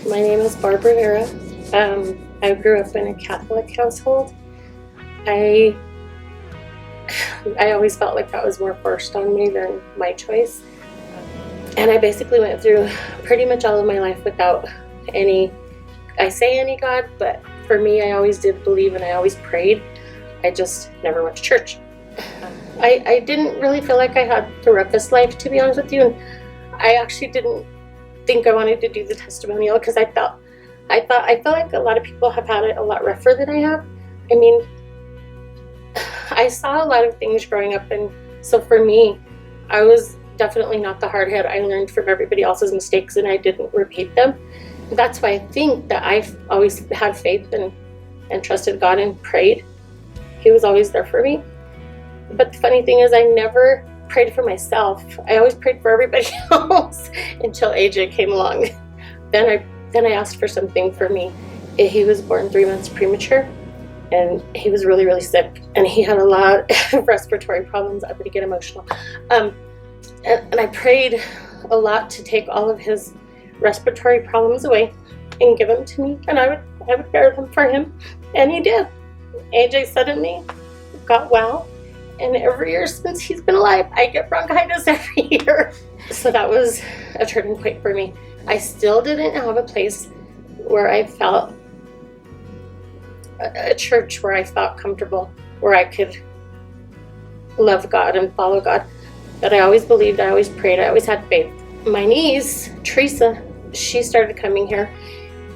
My name is Barb Rivera. I grew up in a Catholic household. I always felt like that was more forced on me than my choice. And I basically went through pretty much all of my life without any God, but for me, I always did believe and I always prayed. I just never went to church. I didn't really feel like I had the roughest life, to be honest with you, and I actually didn't think I wanted to do the testimonial because I felt like a lot of people have had it a lot rougher than I have. I mean, I saw a lot of things growing up, and so for me, I was definitely not the hardhead. I learned from everybody else's mistakes and I didn't repeat them. That's why I think that I've always had faith and trusted God and prayed. He was always there for me. But the funny thing is, I never prayed for myself. I always prayed for everybody else until AJ came along. Then I asked for something for me. He was born 3 months premature, and he was really, really sick, and he had a lot of respiratory problems. I'm going to get emotional. And I prayed a lot to take all of his respiratory problems away and give them to me, and I would bear them for him, and he did. AJ suddenly got well. And every year since he's been alive, I get bronchitis every year. So that was a turning point for me. I still didn't have a place where I felt, a church where I felt comfortable, where I could love God and follow God. But I always believed, I always prayed, I always had faith. My niece, Teresa, she started coming here,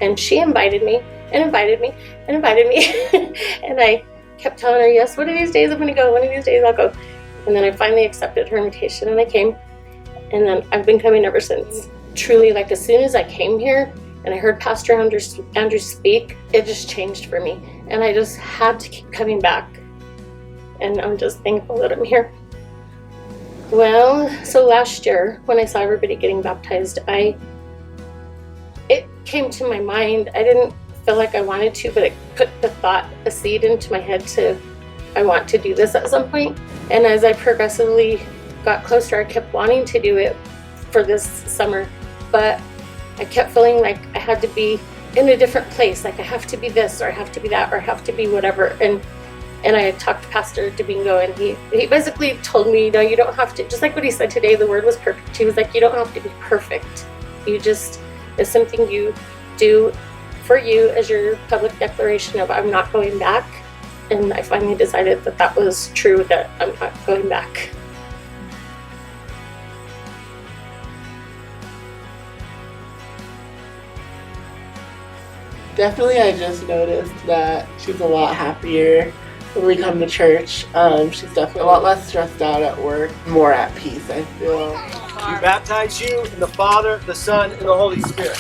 and she invited me, and invited me, and invited me. And I kept telling her, yes, one of these days I'm going to go, one of these days I'll go. And then I finally accepted her invitation and I came. And then I've been coming ever since. Truly, like as soon as I came here and I heard Pastor Andrew speak, it just changed for me. And I just had to keep coming back. And I'm just thankful that I'm here. Well, so last year when I saw everybody getting baptized, it came to my mind. I didn't feel like I wanted to, but it put a seed into my head I want to do this at some point. And as I progressively got closer, I kept wanting to do it for this summer, but I kept feeling like I had to be in a different place, like I have to be this, or I have to be that, or I have to be whatever. And I talked to Pastor Domingo, and he basically told me, you don't have to, just like what he said today, the word was perfect. He was like, you don't have to be perfect. It's something you do for you as your public declaration of I'm not going back. And I finally decided that was true, that I'm not going back. Definitely, I just noticed that she's a lot happier when we come to church. She's definitely a lot less stressed out at work, more at peace, I feel. We baptize you in the Father, the Son, and the Holy Spirit.